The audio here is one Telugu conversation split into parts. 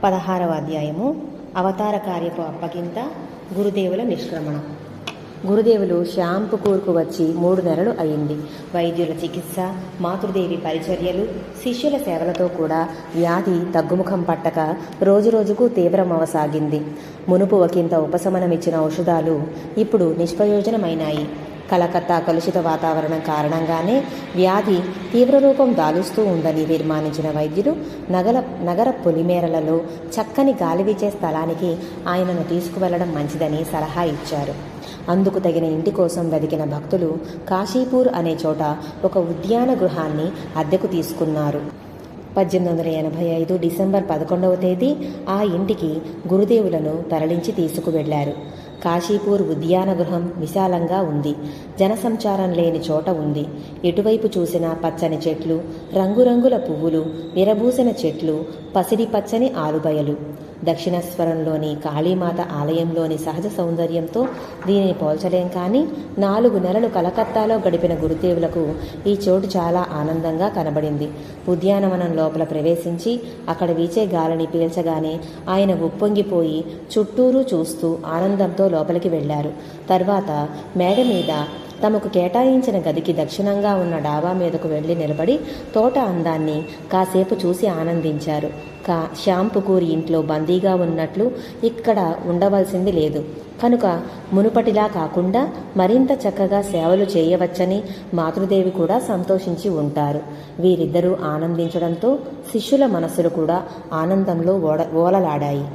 16వ అధ్యాయము అవతార కార్యపు అప్పగింత. గురుదేవుల నిష్క్రమణం. గురుదేవులు శ్యాంపుకూర్కు వచ్చి 3 నెలలు అయింది. వైద్యుల చికిత్స, మాతృదేవి పరిచర్యలు, శిష్యుల సేవలతో కూడా వ్యాధి తగ్గుముఖం పట్టక రోజురోజుకు తీవ్రమవసాగింది. మునుపు ఒకంత ఉపశమనమిచ్చిన ఔషధాలు ఇప్పుడు నిష్ప్రయోజనమైనాయి. కలకత్తా కలుషిత వాతావరణం కారణంగానే వ్యాధి తీవ్రరూపం దాలుస్తూ ఉందని తీర్మానించిన వైద్యులు నగర పొలిమేరలలో చక్కని గాలి వీచే స్థలానికి ఆయనను తీసుకువెళ్లడం మంచిదని సలహా ఇచ్చారు. అందుకు తగిన ఇంటి కోసం వెదికిన భక్తులు కాశీపూర్ అనే చోట ఒక ఉద్యాన గృహాన్ని అద్దెకు తీసుకున్నారు. 1885 డిసెంబర్ 11వ తేదీ ఆ ఇంటికి గురుదేవులను తరలించి తీసుకువెళ్లారు. కాశీపూర్ ఉద్యాన గృహం విశాలంగా ఉంది. జనసంచారం లేని చోట ఉంది. ఎటువైపు చూసినా పచ్చని చెట్లు, రంగురంగుల పువ్వులు, విరబూసిన చెట్లు, పసిడి పచ్చని ఆలుబయలు. దక్షిణేశ్వరంలోని కాళీమాత ఆలయంలోని సహజ సౌందర్యంతో దీనిని పోల్చలేం. కానీ 4 నెలలు కలకత్తాలో గడిపిన గురుదేవులకు ఈ చోటు చాలా ఆనందంగా కనబడింది. ఉద్యానవనం లోపల ప్రవేశించి అక్కడ వీచే గాలిని పీల్చగానే ఆయన ఉప్పొంగిపోయి చుట్టూరు చూస్తూ ఆనందంతో లోపలికి వెళ్లారు. తర్వాత మేడ మీద తమకు కేటాయించిన గదికి దక్షిణంగా ఉన్న డాబా మీదకు వెళ్లి నిలబడి తోట అందాన్ని కాసేపు చూసి ఆనందించారు. శ్యాంపుకూరి ఇంట్లో బందీగా ఉన్నట్లు ఇక్కడ ఉండవలసింది లేదు కనుక మునుపటిలా కాకుండా మరింత చక్కగా సేవలు చేయవచ్చని మాతృదేవి కూడా సంతోషించి ఉంటారు. వీరిద్దరూ ఆనందించడంతో శిష్యుల మనస్సులు కూడా ఆనందంలో ఓలలాడాయి.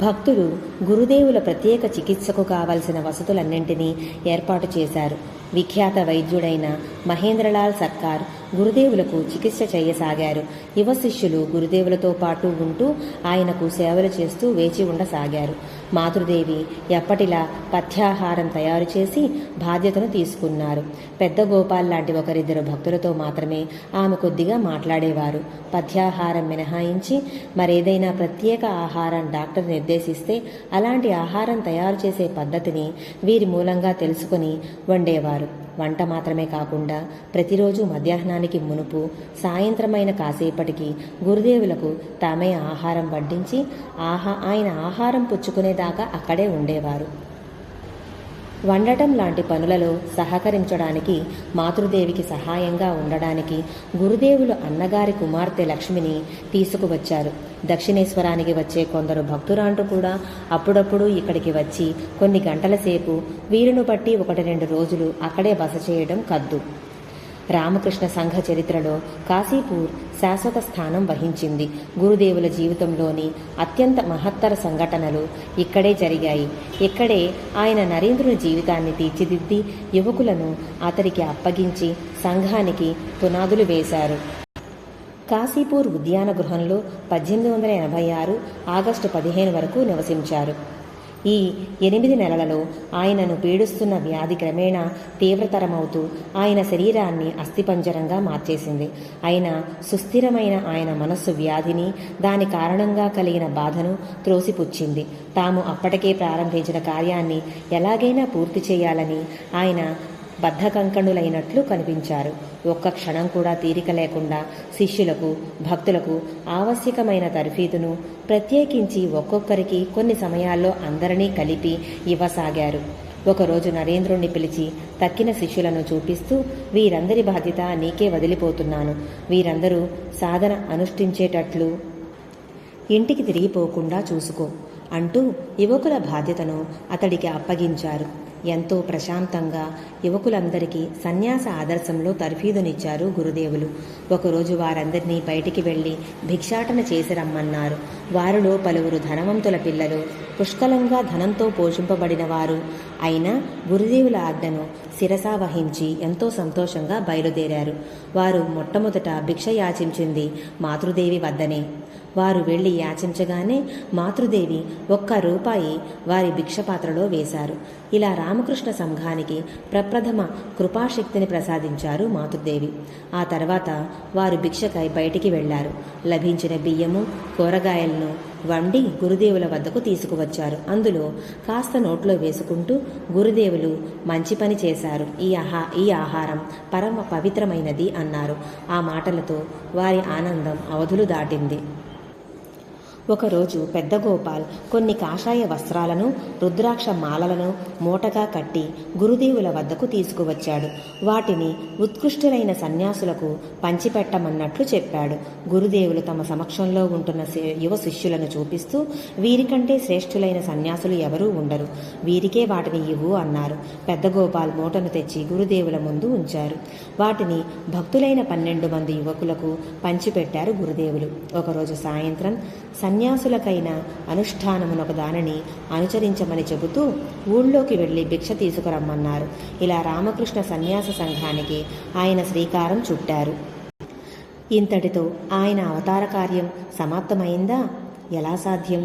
భక్తులు గురుదేవుల ప్రత్యేక చికిత్సకు కావలసిన వసతులన్నింటినీ ఏర్పాటు చేశారు. విఖ్యాత వైద్యుడైన మహేంద్రలాల్ సర్కార్ గురుదేవులకు చికిత్స చేయసాగారు. యువ శిష్యులు గురుదేవులతో పాటు ఉంటూ ఆయనకు సేవలు చేస్తూ వేచి ఉండసాగారు. మాతృదేవి ఎప్పటిలా పథ్యాహారం తయారు చేసి బాధ్యతను తీసుకున్నారు. పెద్ద గోపాల్ లాంటి ఒకరిద్దరు భక్తులతో మాత్రమే ఆమె కొద్దిగా మాట్లాడేవారు. పథ్యాహారం మినహాయించి మరేదైనా ప్రత్యేక ఆహారం డాక్టర్ నిర్దేశిస్తే అలాంటి ఆహారం తయారు చేసే పద్ధతిని వీరి మూలంగా తెలుసుకుని వండేవారు. వంట మాత్రమే కాకుండా ప్రతిరోజు మధ్యాహ్నానికి మునుపు సాయంత్రమైన కాసేపటికి గురుదేవులకు తామే ఆహారం వడ్డించి ఆయన ఆహారం పుచ్చుకునేదాకా అక్కడే ఉండేవారు. వండటం లాంటి పనులలో సహకరించడానికి, మాతృదేవికి సహాయంగా ఉండడానికి గురుదేవులు అన్నగారి కుమార్తె లక్ష్మిని తీసుకువచ్చారు. దక్షిణేశ్వరానికి వచ్చే కొందరు భక్తురాండ్రు కూడా అప్పుడప్పుడు ఇక్కడికి వచ్చి కొన్ని గంటల సేపు వీరును బట్టి 1-2 రోజులు అక్కడే బస చేయడం కద్దు. రామకృష్ణ సంఘ చరిత్రలో కాశీపూర్ శాశ్వత స్థానం వహించింది. గురుదేవుల జీవితంలోని అత్యంత మహత్తర సంఘటనలు ఇక్కడే జరిగాయి. ఇక్కడే ఆయన నరేంద్రుని జీవితాన్ని తీర్చిదిద్ది యువకులను అతడికి అప్పగించి సంఘానికి పునాదులు వేశారు. కాశీపూర్ ఉద్యాన గృహంలో 1886 ఆగస్టు 15 వరకు నివసించారు. ఈ 8 నెలలలో ఆయనను పీడిస్తున్న వ్యాధి క్రమేణా తీవ్రతరమవుతూ ఆయన శరీరాన్ని అస్థిపంజరంగా మార్చేసింది. అయినా సుస్థిరమైన ఆయన మనస్సు వ్యాధిని, దాని కారణంగా కలిగిన బాధను త్రోసిపుచ్చింది. తాము అప్పటికే ప్రారంభించిన కార్యాన్ని ఎలాగైనా పూర్తి చేయాలని ఆయన బద్ధకంకణులైనట్లు కనిపించారు. ఒక్క క్షణం కూడా తీరిక లేకుండా శిష్యులకు, భక్తులకు ఆవశ్యకమైన తర్ఫీదును ప్రత్యేకించి ఒక్కొక్కరికి కొన్ని సమయాల్లో అందరినీ కలిపి ఇవ్వసాగారు. ఒకరోజు నరేంద్రుణ్ణి పిలిచి తక్కిన శిష్యులను చూపిస్తూ, వీరందరి బాధ్యత నీకే వదిలిపోతున్నాను. వీరందరూ సాధన అనుష్ఠించేటట్లు ఇంటికి తిరిగిపోకుండా చూసుకో అంటూ యువకుల బాధ్యతను అతడికి అప్పగించారు. ఎంతో ప్రశాంతంగా యువకులందరికీ సన్యాస ఆదర్శంలో తర్ఫీదునిచ్చారు గురుదేవులు. ఒకరోజు వారందరినీ బయటికి వెళ్లి భిక్షాటన చేసి రమ్మన్నారు. వారిలో పలువురు ధనవంతుల పిల్లలు, పుష్కలంగా ధనంతో పోషింపబడిన వారు అయినా గురుదేవుల ఆజ్ఞను శిరసా వహించి ఎంతో సంతోషంగా బయలుదేరారు. వారు మొట్టమొదట భిక్ష యాచించింది మాతృదేవి వద్దనే. వారు వెళ్లి యాచించగానే మాతృదేవి 1 రూపాయి వారి భిక్షపాత్రలో వేశారు. ఇలా రామకృష్ణ సంఘానికి ప్రప్రథమ కృపాశక్తిని ప్రసాదించారు మాతృదేవి. ఆ తర్వాత వారు భిక్షకై బయటికి వెళ్లారు. లభించిన బియ్యము, కూరగాయలను వండి గురుదేవుల వద్దకు తీసుకువచ్చారు. అందులో కాస్త నోట్లో వేసుకుంటూ గురుదేవులు మంచి పని చేశారు, ఈ ఆహారం పరమ పవిత్రమైనది అన్నారు. ఆ మాటలతో వారి ఆనందం అవధులు దాటింది. ఒకరోజు పెద్ద గోపాల్ కొన్ని కాషాయ వస్త్రాలను రుద్రాక్ష మాలలను మూటగా కట్టి గురుదేవుల వద్దకు తీసుకువచ్చాడు. వాటిని ఉత్కృష్టులైన సన్యాసులకు పంచిపెట్టమన్నట్లు చెప్పాడు. గురుదేవులు తమ సమక్షంలో ఉంటున్న యువ శిష్యులను చూపిస్తూ, వీరికంటే శ్రేష్ఠులైన సన్యాసులు ఎవరూ ఉండరు, వీరికే వాటిని ఇవ్వు అన్నారు. పెద్ద గోపాల్ మూటను తెచ్చి గురుదేవుల ముందు ఉంచారు. వాటిని భక్తులైన 12 మంది యువకులకు పంచిపెట్టారు గురుదేవులు. ఒకరోజు సాయంత్రం సన్యాసులకైన అనుష్ఠానమునొక దానిని అనుసరించమని చెబుతూ ఊళ్ళోకి వెళ్లి భిక్ష తీసుకురమ్మన్నారు. ఇలా రామకృష్ణ సన్యాస సంఘానికి ఆయన శ్రీకారం చుట్టారు. ఇంతటితో ఆయన అవతార కార్యం సమాప్తమైందా? ఎలా సాధ్యం?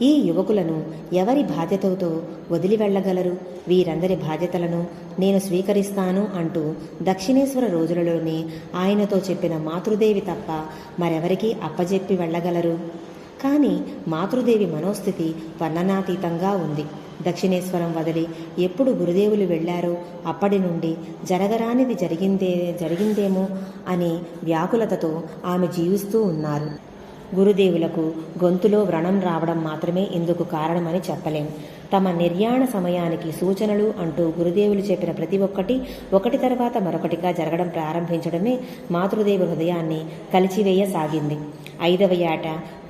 ఈ యువకులను ఎవరి బాధ్యతతో వదిలి వెళ్ళగలరు? వీరందరి బాధ్యతలను నేను స్వీకరిస్తాను అంటూ దక్షిణేశ్వర రోజులలోనే ఆయనతో చెప్పిన మాతృదేవి తప్ప మరెవరికీ అప్పజెప్పి వెళ్ళగలరు? కానీ మాతృదేవి మనోస్థితి వర్ణనాతీతంగా ఉంది. దక్షిణేశ్వరం వదిలి ఎప్పుడు గురుదేవులు వెళ్లారో అప్పటి నుండి జరగరానిది జరిగిందేమో అనే వ్యాకులతతో ఆమె జీవిస్తూ ఉన్నారు. గురుదేవులకు గొంతులో వ్రణం రావడం మాత్రమే ఇందుకు కారణమని చెప్పలేం. తమ నిర్యాణ సమయానికి సూచనలు అంటూ గురుదేవులు చెప్పిన ప్రతి ఒకటి తర్వాత మరొకటిగా జరగడం ప్రారంభించడమే మాతృదేవి హృదయాన్ని కలిచివేయసాగింది. 5వ ఏట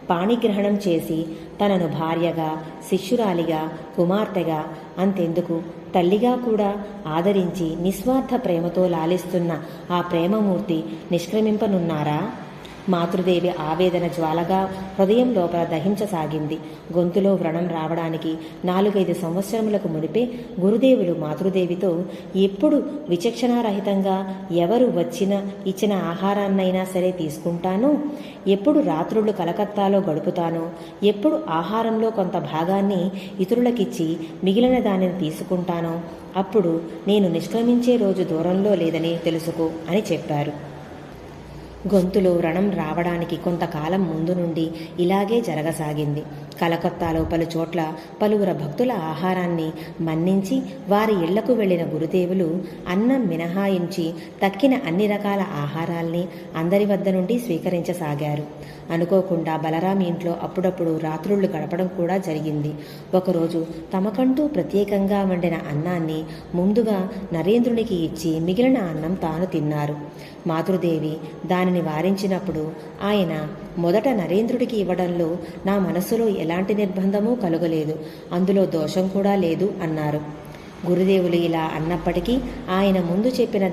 పాణిగ్రహణం చేసి తనను భార్యగా, శిష్యురాలిగా, కుమార్తెగా, అంతెందుకు తల్లిగా కూడా ఆదరించి నిస్వార్థ ప్రేమతో లాలిస్తున్న ఆ ప్రేమమూర్తి నిష్క్రమింపనున్నారా? మాతృదేవి ఆవేదన జ్వాలగా హృదయం లోపల దహించసాగింది. గొంతులో వ్రణం రావడానికి 4-5 సంవత్సరములకు మునిపే గురుదేవులు మాతృదేవితో, ఎప్పుడు విచక్షణారహితంగా ఎవరు ఇచ్చిన ఆహారాన్నైనా సరే తీసుకుంటానో, ఎప్పుడు రాత్రుళ్ళు కలకత్తాలో గడుపుతానో, ఎప్పుడు ఆహారంలో కొంత భాగాన్ని ఇతరులకిచ్చి మిగిలిన దానిని తీసుకుంటానో, అప్పుడు నేను నిష్క్రమించే రోజు దూరంలో లేదని తెలుసుకో అని చెప్పారు. గొంతులో వ్రణం రావడానికి కొంతకాలం ముందు నుండి ఇలాగే జరగసాగింది. కలకత్తాలో పలుచోట్ల పలువురు భక్తుల ఆహారాన్ని మన్నించి వారి ఇళ్లకు వెళ్లిన గురుదేవులు అన్నం మినహాయించి తక్కిన అన్ని రకాల ఆహారాల్ని అందరి వద్ద నుండి స్వీకరించసాగారు. అనుకోకుండా బలరాం ఇంట్లో అప్పుడప్పుడు రాత్రుళ్ళు గడపడం కూడా జరిగింది. ఒకరోజు తమకంటూ ప్రత్యేకంగా వండిన అన్నాన్ని ముందుగా నరేంద్రునికి ఇచ్చి మిగిలిన అన్నం తాను తిన్నారు. మాతృదేవి దానిని వారించినప్పుడు ఆయన మొదట నరేంద్రుడికి ఇవ్వడంలో నా మనస్సులో ఎలాంటి నిర్బంధమూ కలుగలేదు, అందులో దోషం కూడా లేదు అన్నారు. గురుదేవులు ఇలా అన్నప్పటికీ ఆయన ముందు చెప్పిన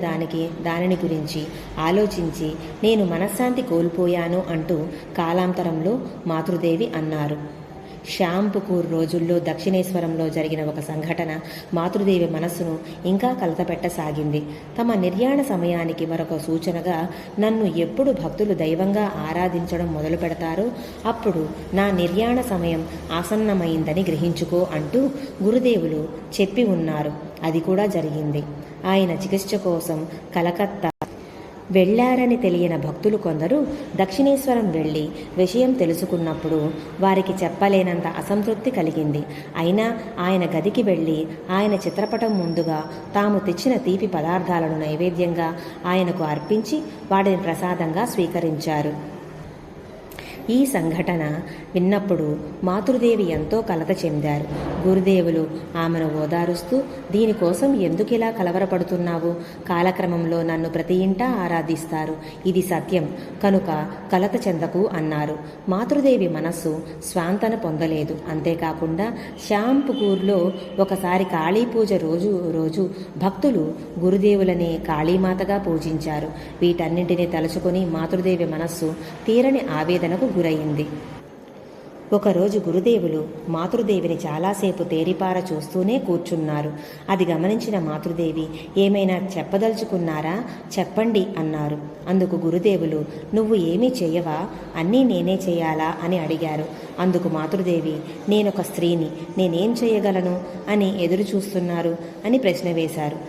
దానిని గురించి ఆలోచించి నేను మనశ్శాంతి కోల్పోయాను అంటూ కాలాంతరంలో మాతృదేవి అన్నారు. శ్యాంపుకూర్ రోజుల్లో దక్షిణేశ్వరంలో జరిగిన ఒక సంఘటన మాతృదేవి మనస్సును ఇంకా కలతపెట్టసాగింది. తమ నిర్యాణ సమయానికి మరొక సూచనగా నన్ను ఎప్పుడు భక్తులు దైవంగా ఆరాధించడం మొదలు పెడతారో అప్పుడు నా నిర్యాణ సమయం ఆసన్నమైందని గ్రహించుకో అంటూ గురుదేవులు చెప్పి ఉన్నారు. అది కూడా జరిగింది. ఆయన చికిత్స కోసం కలకత్తా వెళ్లారని తెలియని భక్తులు కొందరు దక్షిణేశ్వరం వెళ్లి విషయం తెలుసుకున్నప్పుడు వారికి చెప్పలేనంత అసంతృప్తి కలిగింది. అయినా ఆయన గదికి వెళ్లి ఆయన చిత్రపటం ముందుగా తాము తెచ్చిన తీపి పదార్థాలను నైవేద్యంగా ఆయనకు అర్పించి వాటిని ప్రసాదంగా స్వీకరించారు. ఈ సంఘటన విన్నప్పుడు మాతృదేవి ఎంతో కలత చెందారు. గురుదేవులు ఆమెను ఓదారుస్తూ, దీనికోసం ఎందుకిలా కలవరపడుతున్నావు? కాలక్రమంలో నన్ను ప్రతి ఇంటా ఆరాధిస్తారు, ఇది సత్యం, కనుక కలత చెందకు అన్నారు. మాతృదేవి మనస్సు స్వాంతన పొందలేదు. అంతేకాకుండా శ్యాంపుకూర్లో ఒకసారి కాళీ పూజ రోజు భక్తులు గురుదేవులనే కాళీమాతగా పూజించారు. వీటన్నింటినీ తలుచుకొని మాతృదేవి మనస్సు తీరని ఆవేదనకు గురయింది. ఒకరోజు గురుదేవులు మాతృదేవిని చాలాసేపు తేరిపార చూస్తూనే కూర్చున్నారు. అది గమనించిన మాతృదేవి, ఏమైనా చెప్పదలుచుకున్నారా? చెప్పండి అన్నారు. అందుకు గురుదేవులు, నువ్వు ఏమీ చెయ్యవా? అన్నీ నేనే చేయాలా అని అడిగారు. అందుకు మాతృదేవి, నేనొక స్త్రీని, నేనేం చేయగలను అని ఎదురు చూస్తున్నారు అని ప్రశ్న వేశారు.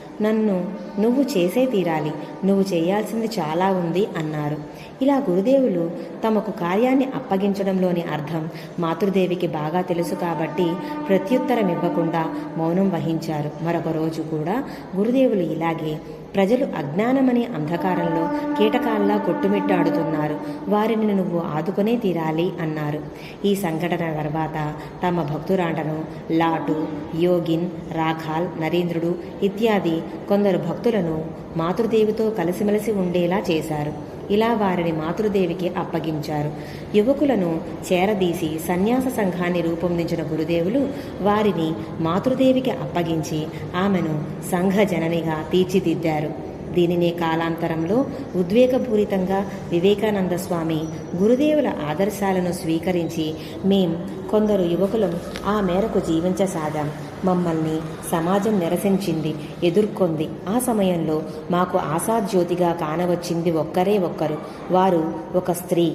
నువ్వు చేసే తీరాలి, నువ్వు చేయాల్సింది చాలా ఉంది అన్నారు. ఇలా గురుదేవులు తమకు కార్యాన్ని అప్పగించడంలోని అర్థం మాతృదేవికి బాగా తెలుసు కాబట్టి ప్రత్యుత్తరం ఇవ్వకుండా మౌనం వహించారు. మరొక రోజు కూడా గురుదేవులు ఇలాగే ప్రజలు అజ్ఞానమనే అంధకారంలో కీటకాల్లా కొట్టుమిట్టాడుతున్నారు, వారిని నువ్వు ఆదుకునే తీరాలి అన్నారు. ఈ సంఘటన తర్వాత తమ భక్తురాంటను లాటు, యోగిన్, రాఖాల్, నరేంద్రుడు ఇత్యాది కొందరు భక్తులను మాతృదేవితో కలిసిమెలిసి ఉండేలా చేశారు. ఇలా వారిని మాతృదేవికి అప్పగించారు. యువకులను చేరదీసి సన్యాస సంఘాన్ని రూపొందించిన గురుదేవులు వారిని మాతృదేవికి అప్పగించి ఆమెను సంఘ జననిగా తీర్చిదిద్దారు. దీనినే కాలాంతరంలో ఉద్వేగపూరితంగా వివేకానంద స్వామి గురుదేవుల ఆదర్శాలను స్వీకరించి మేం కొందరు యువకులం ఆ మేరకు జీవించసాగాం. మమ్మల్ని సమాజం నిరసించింది, ఎదుర్కొంది. ఆ సమయంలో మాకు ఆశాజ్యోతిగా కానవచ్చింది ఒక్కరే ఒక్కరు. వారు ఒక స్త్రీ.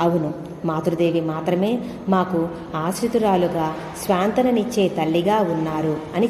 అవును, మాతృదేవి మాత్రమే మాకు ఆశ్రితురాలుగా స్వాంతననిచ్చే తల్లిగా ఉన్నారు అని